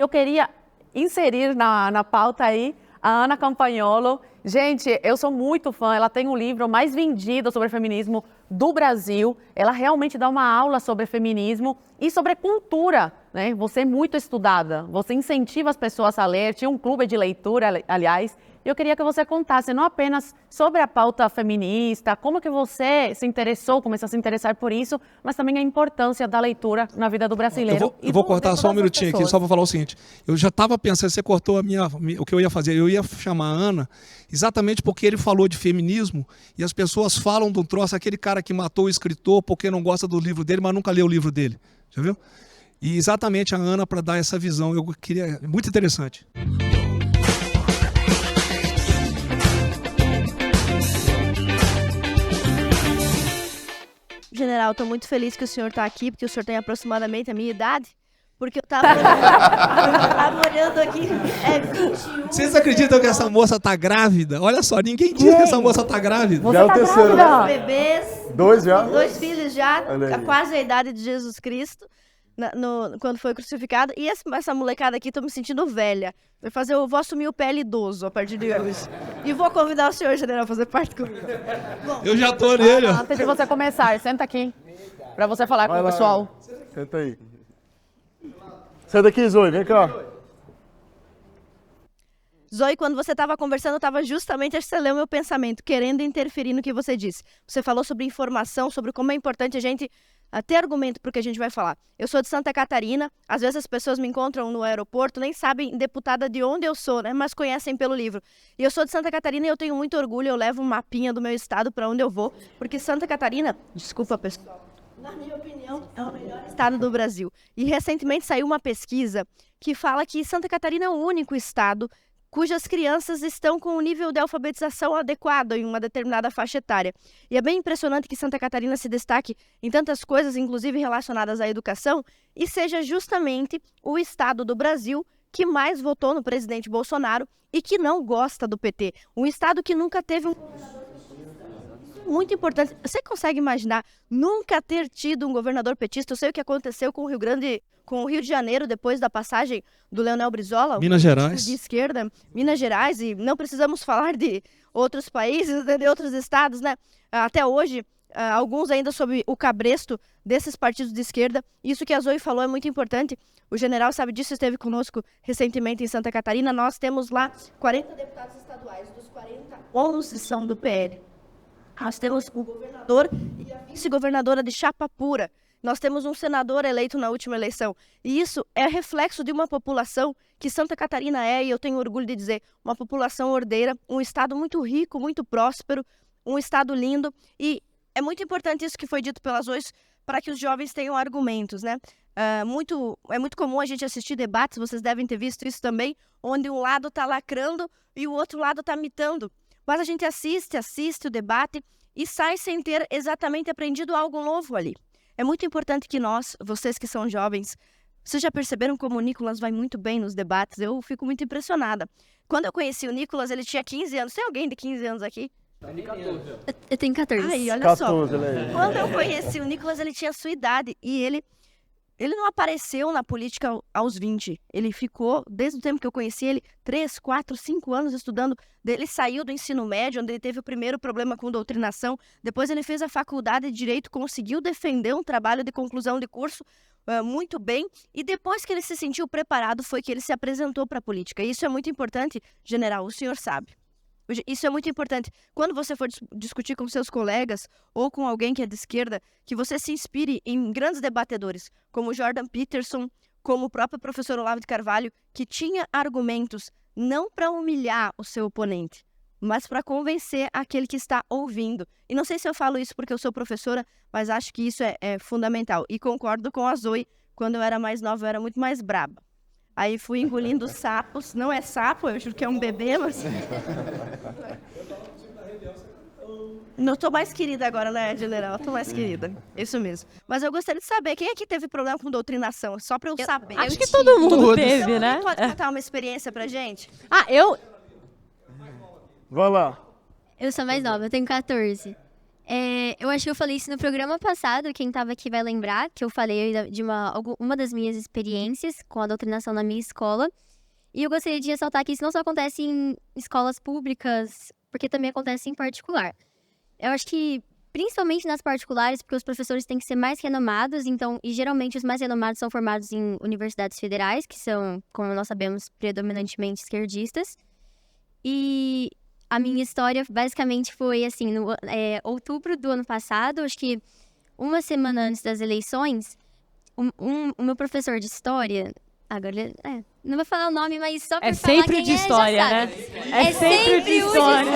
Eu queria inserir na pauta aí a Ana Campagnolo. Gente, eu sou muito fã, ela tem o livro mais vendido sobre feminismo do Brasil. Ela realmente dá uma aula sobre feminismo e sobre cultura, né? Você é muito estudada, você incentiva as pessoas a ler, tinha um clube de leitura, aliás. E eu queria que você contasse não apenas sobre a pauta feminista, como que você se interessou, começou a se interessar por isso, mas também a importância da leitura na vida do brasileiro. Eu vou cortar só um minutinho aqui, só para falar o seguinte. Eu já estava pensando, você cortou o que eu ia fazer. Eu ia chamar a Ana exatamente porque ele falou de feminismo e as pessoas falam do troço, aquele cara que matou o escritor porque não gosta do livro dele, mas nunca leu o livro dele. Já viu? E exatamente a Ana para dar essa visão. Eu queria, muito interessante. General, estou muito feliz que o senhor está aqui, porque o senhor tem aproximadamente a minha idade. Porque eu estava olhando aqui, 21... Vocês acreditam que essa moça está grávida? Olha só, ninguém diz que essa moça está grávida. Já é o terceiro, né? Dois bebês, Dois já? 2 filhos já, quase a idade de Jesus Cristo, quando foi crucificado. E essa molecada aqui, estou me sentindo velha. Eu vou assumir o PL idoso a partir de hoje. E vou convidar o senhor, general, a fazer parte comigo. Bom, eu já tô nele. Antes de você começar, senta aqui, para você falar com o pessoal. Senta aí. Sai daqui, Zoe, vem cá. Zoe, quando você estava conversando, eu estava justamente, acho que você leu meu pensamento, querendo interferir no que você disse. Você falou sobre informação, sobre como é importante a gente ter argumento para o que a gente vai falar. Eu sou de Santa Catarina, às vezes as pessoas me encontram no aeroporto, nem sabem, deputada, de onde eu sou, né? Mas conhecem pelo livro. E eu sou de Santa Catarina e eu tenho muito orgulho, eu levo um mapinha do meu estado para onde eu vou, porque Santa Catarina, desculpa pessoal, na minha opinião, é o melhor estado do Brasil. E recentemente saiu uma pesquisa que fala que Santa Catarina é o único estado cujas crianças estão com um nível de alfabetização adequado em uma determinada faixa etária. E é bem impressionante que Santa Catarina se destaque em tantas coisas, inclusive relacionadas à educação, e seja justamente o estado do Brasil que mais votou no presidente Bolsonaro e que não gosta do PT. Um estado que nunca teve um governador petista. Muito importante. Você consegue imaginar nunca ter tido um governador petista? Eu sei o que aconteceu com o Rio de Janeiro, depois da passagem do Leonel Brizola. Minas Gerais. De esquerda, Minas Gerais, e não precisamos falar de outros países, de outros estados, né? Até hoje, alguns ainda sob o cabresto desses partidos de esquerda. Isso que a Zoe falou é muito importante. O general sabe disso, esteve conosco recentemente em Santa Catarina. Nós temos lá 40 deputados estaduais, dos 40, 11 são do PL. Nós temos o governador e a vice-governadora de chapa pura. Nós temos um senador eleito na última eleição. E isso é reflexo de uma população que Santa Catarina é, e eu tenho orgulho de dizer, uma população ordeira, um estado muito rico, muito próspero, um estado lindo. E é muito importante isso que foi dito pelas Zoe, para que os jovens tenham argumentos, né? É muito comum a gente assistir debates, vocês devem ter visto isso também, onde um lado está lacrando e o outro lado está mitando. Mas a gente assiste o debate e sai sem ter exatamente aprendido algo novo ali. É muito importante que nós, vocês que são jovens, vocês já perceberam como o Nicolas vai muito bem nos debates? Eu fico muito impressionada. Quando eu conheci o Nicolas, ele tinha 15 anos. Tem alguém de 15 anos aqui? Eu tenho 14. Aí, olha 14, só. né? Quando eu conheci o Nicolas, ele tinha a sua idade e ele não apareceu na política aos 20. Ele ficou, desde o tempo que eu conheci ele, 3, 4, 5 anos estudando. Ele saiu do ensino médio, onde ele teve o primeiro problema com doutrinação. Depois ele fez a faculdade de Direito, conseguiu defender um trabalho de conclusão de curso muito bem. E depois que ele se sentiu preparado, foi que ele se apresentou para a política. E isso é muito importante, general, o senhor sabe. Isso é muito importante. Quando você for discutir com seus colegas ou com alguém que é de esquerda, que você se inspire em grandes debatedores, como Jordan Peterson, como o próprio professor Olavo de Carvalho, que tinha argumentos não para humilhar o seu oponente, mas para convencer aquele que está ouvindo. E não sei se eu falo isso porque eu sou professora, mas acho que isso é fundamental. E concordo com a Zoe, quando eu era mais nova, eu era muito mais braba. Aí fui engolindo sapos. Não é sapo, eu juro que é um bebê, mas... Não tô mais querida agora, né, general? Tô mais querida. Isso mesmo. Mas eu gostaria de saber, quem aqui teve problema com doutrinação? Só pra eu saber. Acho que todo mundo teve, Então, né? alguém pode contar uma experiência pra gente? Eu... Vai lá. Eu sou mais nova, eu tenho 14. Eu acho que eu falei isso no programa passado, quem estava aqui vai lembrar, que eu falei de uma das minhas experiências com a doutrinação na minha escola. E eu gostaria de ressaltar que isso não só acontece em escolas públicas, porque também acontece em particular. Eu acho que, principalmente nas particulares, porque os professores têm que ser mais renomados, e geralmente os mais renomados são formados em universidades federais, que são, como nós sabemos, predominantemente esquerdistas. E a minha história, basicamente, foi assim, no outubro do ano passado, acho que uma semana antes das eleições, o meu professor de história, agora, não vou falar o nome, mas só pra falar quem de história, já né? sabe. É sempre de história.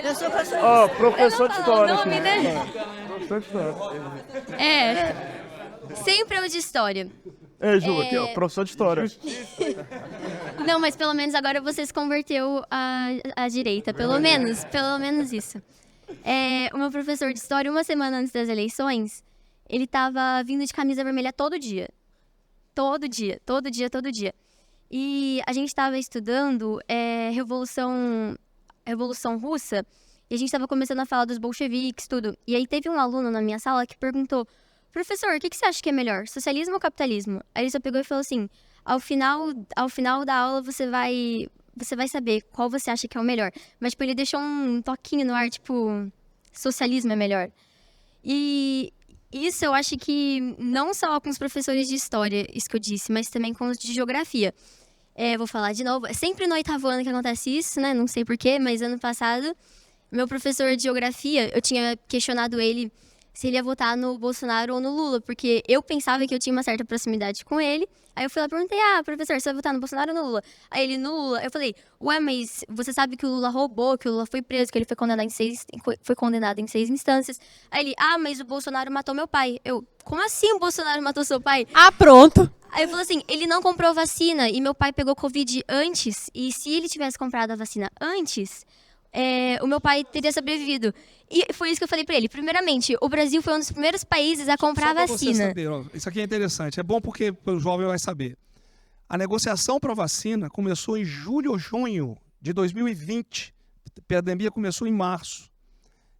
Eu sou professor. Ó, professor de história. O nome, aqui. né? Professor de história. Sempre é o de história. Ei, Ju, aqui, ó, professor de história. Não, mas pelo menos agora você se converteu à direita, pelo menos isso. O meu professor de história, uma semana antes das eleições, ele tava vindo de camisa vermelha todo dia. Todo dia. E a gente tava estudando Revolução Russa, e a gente tava começando a falar dos bolcheviques, tudo. E aí teve um aluno na minha sala que perguntou: professor, o que você acha que é melhor, socialismo ou capitalismo? Aí ele só pegou e falou assim: ao final da aula você vai saber qual você acha que é o melhor. Mas, tipo, ele deixou um toquinho no ar, tipo, socialismo é melhor. E isso eu acho que não só com os professores de história, isso que eu disse, mas também com os de geografia. Vou falar de novo, é sempre no 8º ano que acontece isso, né? Não sei porquê, mas ano passado, meu professor de geografia, eu tinha questionado ele se ele ia votar no Bolsonaro ou no Lula, porque eu pensava que eu tinha uma certa proximidade com ele. Aí eu fui lá e perguntei: professor, você vai votar no Bolsonaro ou no Lula? Aí ele: no Lula. Eu falei: ué, mas você sabe que o Lula roubou, que o Lula foi preso, que ele foi condenado em 6 instâncias. Aí ele: mas o Bolsonaro matou meu pai. Eu: como assim o Bolsonaro matou seu pai? Pronto. Aí eu falei assim: ele não comprou vacina e meu pai pegou Covid antes, e se ele tivesse comprado a vacina antes, o meu pai teria sobrevivido. E foi isso que eu falei pra ele. Primeiramente, o Brasil foi um dos primeiros países a comprar a vacina. Você saber, ó, isso aqui é interessante. É bom porque o jovem vai saber. A negociação para a vacina começou em julho ou junho de 2020. A pandemia começou em março.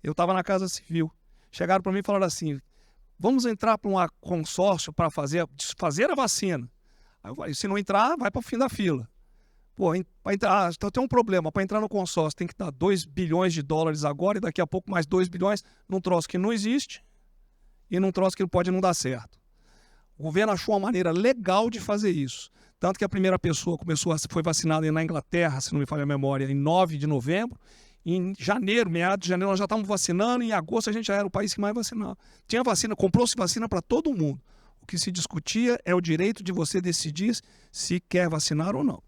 Eu estava na Casa Civil. Chegaram para mim e falaram assim: vamos entrar para um consórcio para fazer a vacina. Aí eu falei: se não entrar, vai para o fim da fila. Pô, para entrar, então tem um problema. Para entrar no consórcio tem que dar 2 bilhões de dólares agora e daqui a pouco mais 2 bilhões num troço que não existe e num troço que pode não dar certo. O governo achou uma maneira legal de fazer isso. Tanto que a primeira pessoa foi vacinada na Inglaterra, se não me falha a memória, em 9 de novembro. Em janeiro, meados de janeiro, nós já estávamos vacinando e em agosto a gente já era o país que mais vacinava. Tinha vacina, comprou-se vacina para todo mundo. O que se discutia é o direito de você decidir se quer vacinar ou não.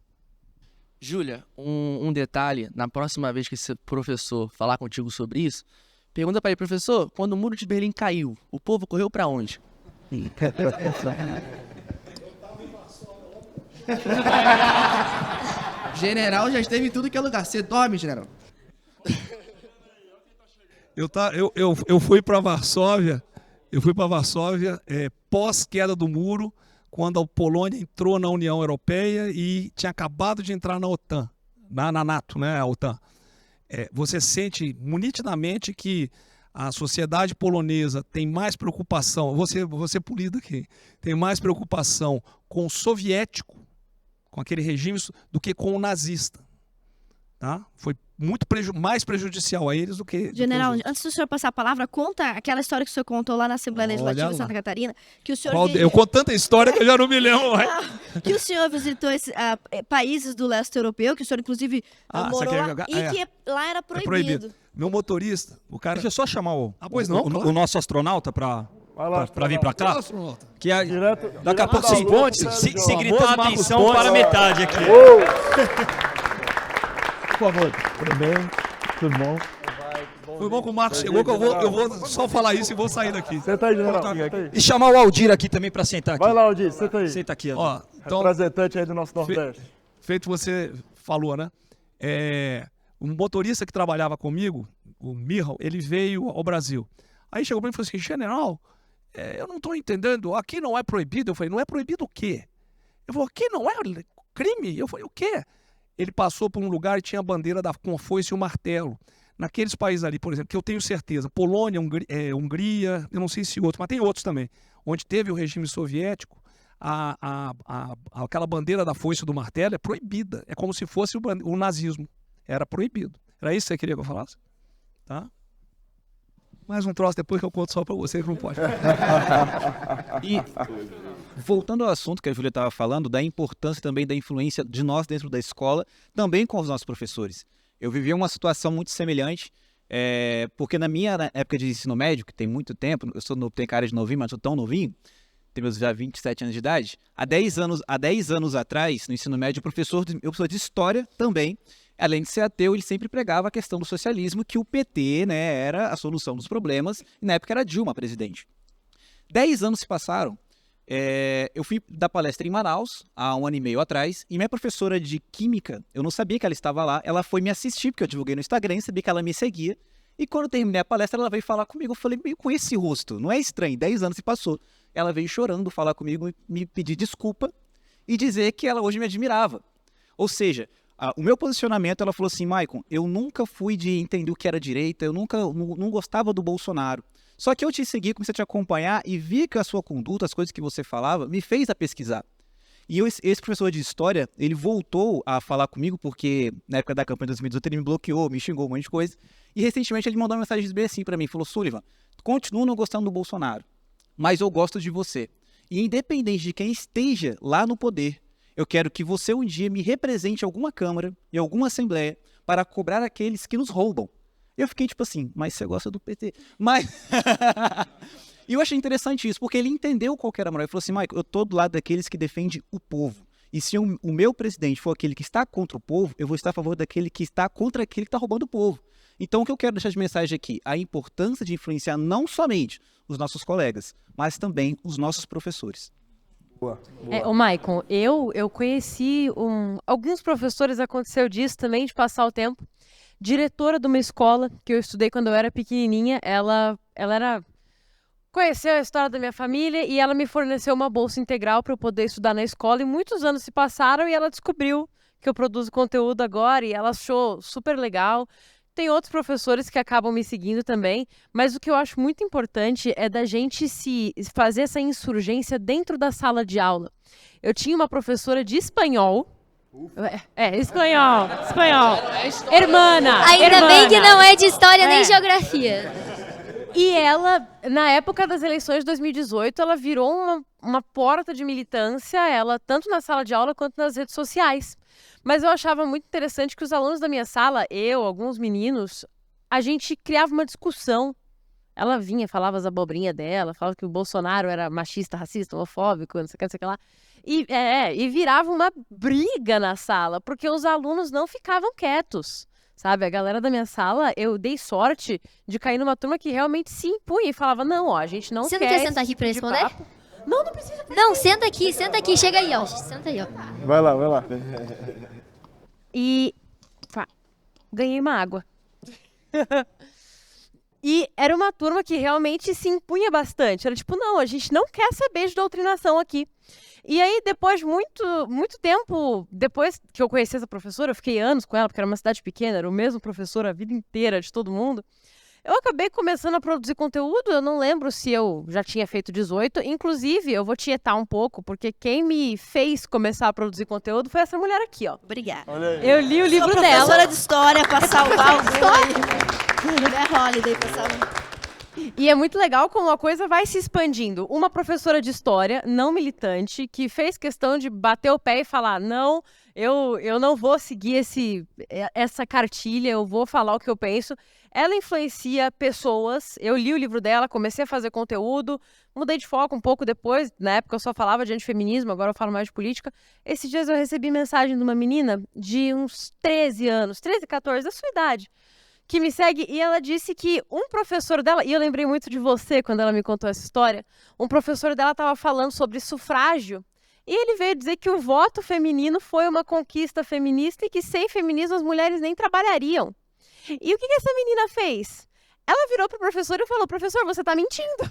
Júlia, um detalhe, na próxima vez que esse professor falar contigo sobre isso, pergunta para ele: professor, quando o muro de Berlim caiu, o povo correu para onde? General já esteve em tudo que é lugar. Você dorme, general? Eu fui para Varsóvia, pós queda do muro, quando a Polônia entrou na União Europeia e tinha acabado de entrar na OTAN, na NATO, né, a OTAN. Você sente nitidamente que a sociedade polonesa tem mais preocupação, você polido aqui, tem mais preocupação com o soviético, com aquele regime, do que com o nazista. Tá? Foi muito mais prejudicial a eles do que... General, antes do senhor passar a palavra, conta aquela história que o senhor contou lá na Assembleia Legislativa de Santa Catarina, que o senhor... Eu conto tanta história que eu já não me lembro mais. Que o senhor visitou países do leste europeu, que o senhor inclusive morou lá, e que lá era proibido. Meu motorista, o cara... Deixa eu só chamar o nosso astronauta para vir para cá. Que Direto daqui a pouco se gritar atenção para metade aqui. Por favor. Tudo bem? Tudo bom? Foi bom que o Marcos chegou, que eu vou só falar isso e vou sair daqui. Senta aí, general. Senta aí. E chamar o Aldir aqui também para sentar aqui. Vai lá, Aldir, senta aí. Senta aqui. Ó, então, representante aí do nosso Nordeste. Feito você falou, né? Um motorista que trabalhava comigo, o Michal, ele veio ao Brasil. Aí chegou para mim e falou assim: general, eu não estou entendendo, aqui não é proibido. Eu falei: não é proibido o quê? Ele falou: aqui não é crime. Eu falei: o quê? Ele passou por um lugar e tinha a bandeira com a foice e o martelo. naqueles países ali, por exemplo, que eu tenho certeza, Polônia, Hungria, eu não sei se outros, mas tem outros também, onde teve o regime soviético, aquela bandeira da foice e do martelo é proibida. É como se fosse o nazismo. Era proibido. Era isso que você queria que eu falasse? Tá? Mais um troço depois que eu conto só para você que não pode. E voltando ao assunto que a Júlia estava falando, da importância também da influência de nós dentro da escola, também com os nossos professores. Eu vivi uma situação muito semelhante, porque na minha época de ensino médio, que tem muito tempo, tenho cara de novinho, mas sou tão novinho, tenho já 27 anos de idade, há 10 anos atrás, no ensino médio, meu professor de história também, além de ser ateu, ele sempre pregava a questão do socialismo, que o PT, né, era a solução dos problemas, e na época era Dilma presidente. 10 anos se passaram, eu fui dar palestra em Manaus, há 1 ano e meio atrás, e minha professora de química, eu não sabia que ela estava lá, ela foi me assistir, porque eu divulguei no Instagram, sabia que ela me seguia, e quando eu terminei a palestra, ela veio falar comigo, eu falei, meio com esse rosto, não é estranho, 10 anos se passou. Ela veio chorando falar comigo, me pedir desculpa e dizer que ela hoje me admirava. Ou seja, o meu posicionamento, ela falou assim, Maicon, eu nunca fui de entender o que era direita, eu não gostava do Bolsonaro. Só que eu te segui, comecei a te acompanhar e vi que a sua conduta, as coisas que você falava, me fez a pesquisar. E esse professor de história, ele voltou a falar comigo, porque na época da campanha de 2018 ele me bloqueou, me xingou um monte de coisa. E recentemente ele mandou uma mensagem bem assim pra mim, falou, Sullivan, continuo não gostando do Bolsonaro, mas eu gosto de você. E independente de quem esteja lá no poder, eu quero que você um dia me represente em alguma Câmara, em alguma Assembleia, para cobrar aqueles que nos roubam. Eu fiquei tipo assim, mas você gosta do PT? Mas... E eu achei interessante isso, porque ele entendeu qual que era a moral. Ele falou assim, Maicon, eu tô do lado daqueles que defendem o povo. E se o meu presidente for aquele que está contra o povo, eu vou estar a favor daquele que está contra aquele que está roubando o povo. Então, o que eu quero deixar de mensagem aqui? A importância de influenciar não somente os nossos colegas, mas também os nossos professores. Boa. Ô Maicon, eu conheci alguns professores, aconteceu disso também, de passar o tempo. Diretora de uma escola que eu estudei quando eu era pequenininha, ela conheceu a história da minha família e ela me forneceu uma bolsa integral para eu poder estudar na escola. E muitos anos se passaram e ela descobriu que eu produzo conteúdo agora e ela achou super legal. Tem outros professores que acabam me seguindo também, mas o que eu acho muito importante é da gente fazer essa insurgência dentro da sala de aula. Eu tinha uma professora de espanhol. Espanhol. Ainda bem que não é de história nem geografia. E ela, na época das eleições de 2018, ela virou uma porta de militância, ela tanto na sala de aula quanto nas redes sociais. Mas eu achava muito interessante que os alunos da minha sala, alguns meninos, a gente criava uma discussão. Ela vinha, falava as abobrinhas dela, falava que o Bolsonaro era machista, racista, homofóbico, não sei o que lá. E virava uma briga na sala, porque os alunos não ficavam quietos. Sabe, a galera da minha sala, eu dei sorte de cair numa turma que realmente se impunha e falava, não, ó, a gente não Você quer... Você não quer sentar aqui pra responder? Papo. Não precisa. Não, senta aqui, chega aí, ó. Senta aí, ó. Vai lá. E ganhei uma água. E era uma turma que realmente se impunha bastante. Era tipo, não, a gente não quer saber de doutrinação aqui. E aí, depois de muito tempo, depois que eu conheci essa professora, eu fiquei anos com ela, porque era uma cidade pequena, era o mesmo professor a vida inteira de todo mundo. Eu acabei começando a produzir conteúdo, eu não lembro se eu já tinha feito 18, inclusive eu vou tietar um pouco, porque quem me fez começar a produzir conteúdo foi essa mulher aqui, ó. Obrigada. Eu li o livro dela. Professora de história pra salvar o grupo. É Holiday pra salvar. E é muito legal como a coisa vai se expandindo. Uma professora de história, não militante, que fez questão de bater o pé e falar, não, eu não vou seguir essa cartilha, eu vou falar o que eu penso. Ela influencia pessoas, eu li o livro dela, comecei a fazer conteúdo, mudei de foco um pouco depois, na época eu só falava de antifeminismo, agora eu falo mais de política. Esses dias eu recebi mensagem de uma menina de uns 13 anos, 13, 14, da sua idade, que me segue, e ela disse que um professor dela, e eu lembrei muito de você quando ela me contou essa história, um professor dela estava falando sobre sufrágio, e ele veio dizer que o voto feminino foi uma conquista feminista e que sem feminismo as mulheres nem trabalhariam. E o que essa menina fez? Ela virou pro professor e falou, professor, você tá mentindo.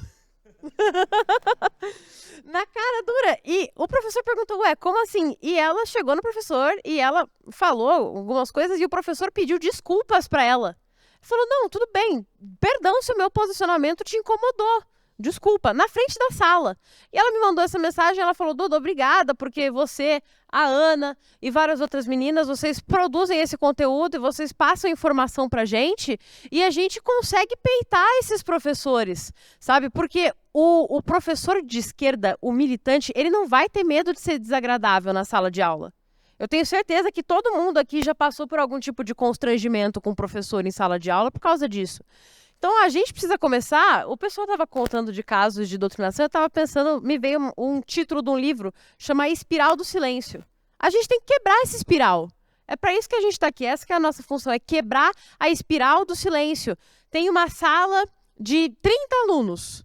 Na cara dura. E o professor perguntou, ué, como assim? E ela chegou no professor e ela falou algumas coisas e o professor pediu desculpas pra ela. Falou, não, tudo bem, perdão se o meu posicionamento te incomodou. Desculpa, na frente da sala. E ela me mandou essa mensagem, ela falou, Dodô, obrigada, porque você, a Ana e várias outras meninas, vocês produzem esse conteúdo e vocês passam informação pra gente e a gente consegue peitar esses professores, sabe? Porque o professor de esquerda, o militante, ele não vai ter medo de ser desagradável na sala de aula. Eu tenho certeza que todo mundo aqui já passou por algum tipo de constrangimento com o professor em sala de aula por causa disso. Então, a gente precisa começar... O pessoal estava contando de casos de doutrinação, eu estava pensando, me veio um título de um livro, chama Espiral do Silêncio. A gente tem que quebrar essa espiral. É para isso que a gente está aqui, essa que é a nossa função, é quebrar a espiral do silêncio. Tem uma sala de 30 alunos.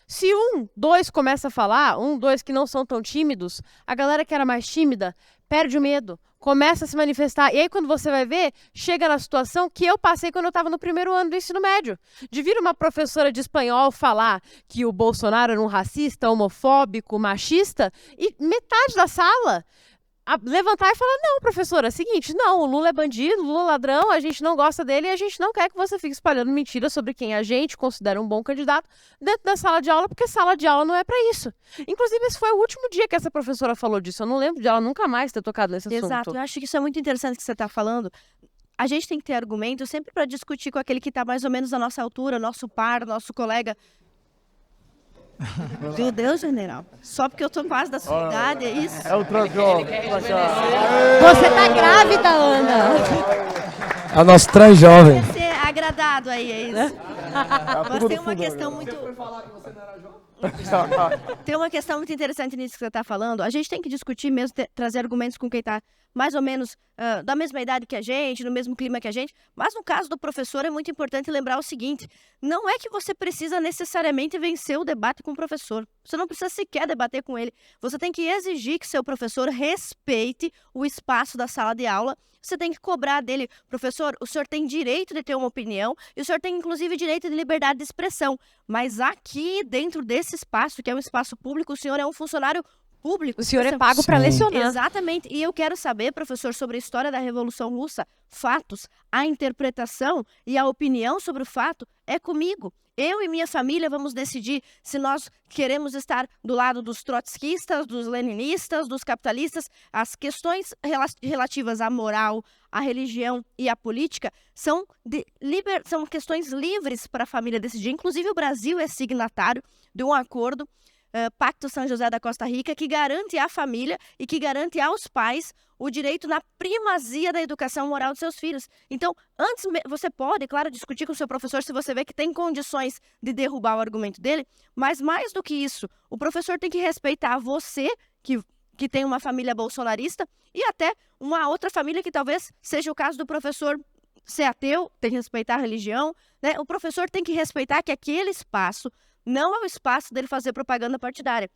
Se 1, 2 começa a falar, 1, 2 que não são tão tímidos, a galera que era mais tímida perde o medo, começa a se manifestar. E aí, quando você vai ver, chega na situação que eu passei quando eu estava no primeiro ano do ensino médio. De vir uma professora de espanhol falar que o Bolsonaro era um racista, homofóbico, machista, e metade da sala levantar e falar, não, professora, é o seguinte, não, o Lula é bandido, o Lula é ladrão, a gente não gosta dele e a gente não quer que você fique espalhando mentiras sobre quem a gente considera um bom candidato dentro da sala de aula, porque sala de aula não é para isso. Inclusive, esse foi o último dia que essa professora falou disso, eu não lembro de ela nunca mais ter tocado nesse assunto. Exato, eu acho que isso é muito interessante que você está falando. A gente tem que ter argumento sempre para discutir com aquele que está mais ou menos à nossa altura, nosso par, nosso colega. Meu Deus, general. Só porque eu tô quase da sua idade, é isso? É o transjovem. Você tá grávida, Ana. É o nosso transjovem. Você é agradado aí, é isso? Mas tem uma questão muito... Tem uma questão muito interessante nisso que você está falando. A gente tem que discutir mesmo, trazer argumentos com quem está mais ou menos da mesma idade que a gente, no mesmo clima que a gente. Mas no caso do professor é muito importante lembrar o seguinte: não é que você precisa necessariamente vencer o debate com o professor. Você não precisa sequer debater com ele. Você tem que exigir que seu professor respeite o espaço da sala de aula. Você tem que cobrar dele, professor, o senhor tem direito de ter uma opinião e o senhor tem, inclusive, direito de liberdade de expressão. Mas aqui, dentro desse espaço, que é um espaço público, o senhor é um funcionário público. O senhor é pago para lecionar. Exatamente. E eu quero saber, professor, sobre a história da Revolução Russa, fatos, a interpretação e a opinião sobre o fato é comigo. Eu e minha família vamos decidir se nós queremos estar do lado dos trotskistas, dos leninistas, dos capitalistas. As questões relativas à moral, à religião e à política são questões livres para a família decidir. Inclusive, o Brasil é signatário de um acordo, Pacto São José da Costa Rica, que garante à família e que garante aos pais o direito na primazia da educação moral dos seus filhos. Então, antes você pode, claro, discutir com o seu professor se você vê que tem condições de derrubar o argumento dele, mas mais do que isso, o professor tem que respeitar você, que tem uma família bolsonarista, e até uma outra família que talvez seja o caso do professor ser ateu, tem que respeitar a religião, né? O professor tem que respeitar que aquele espaço não é o espaço dele fazer propaganda partidária.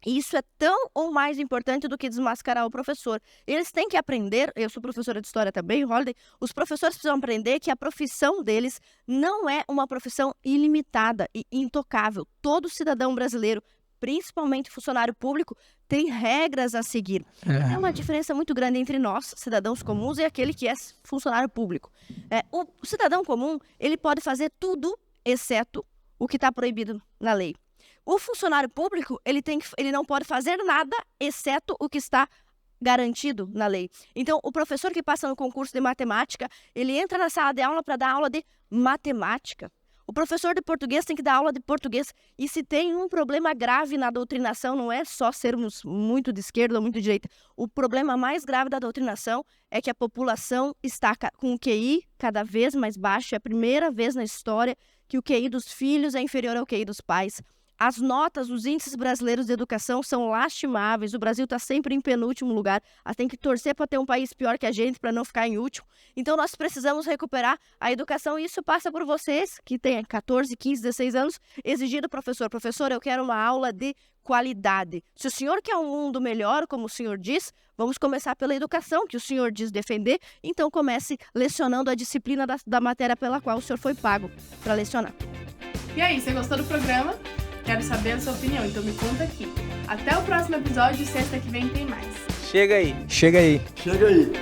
Isso é tão ou mais importante do que desmascarar o professor. Eles têm que aprender, eu sou professora de história também, Holiday, os professores precisam aprender que a profissão deles não é uma profissão ilimitada e intocável. Todo cidadão brasileiro, principalmente funcionário público, tem regras a seguir. É uma diferença muito grande entre nós, cidadãos comuns, e aquele que é funcionário público. O cidadão comum, ele pode fazer tudo, exceto o que está proibido na lei. O funcionário público, ele não pode fazer nada, exceto o que está garantido na lei. Então, o professor que passa no concurso de matemática, ele entra na sala de aula para dar aula de matemática. O professor de português tem que dar aula de português. E se tem um problema grave na doutrinação, não é só sermos muito de esquerda ou muito de direita. O problema mais grave da doutrinação é que a população está com o QI cada vez mais baixo. É a primeira vez na história que o QI dos filhos é inferior ao QI dos pais. As notas, os índices brasileiros de educação são lastimáveis. O Brasil está sempre em penúltimo lugar. Tem que torcer para ter um país pior que a gente, para não ficar em último. Então, nós precisamos recuperar a educação e isso passa por vocês, que têm 14, 15, 16 anos, exigindo professor. Professor, eu quero uma aula de qualidade. Se o senhor quer um mundo melhor, como o senhor diz, vamos começar pela educação, que o senhor diz defender. Então, comece lecionando a disciplina da matéria pela qual o senhor foi pago para lecionar. E aí, você gostou do programa? Quero saber a sua opinião, então me conta aqui. Até o próximo episódio, sexta que vem tem mais. Chega aí. Chega aí. Chega aí.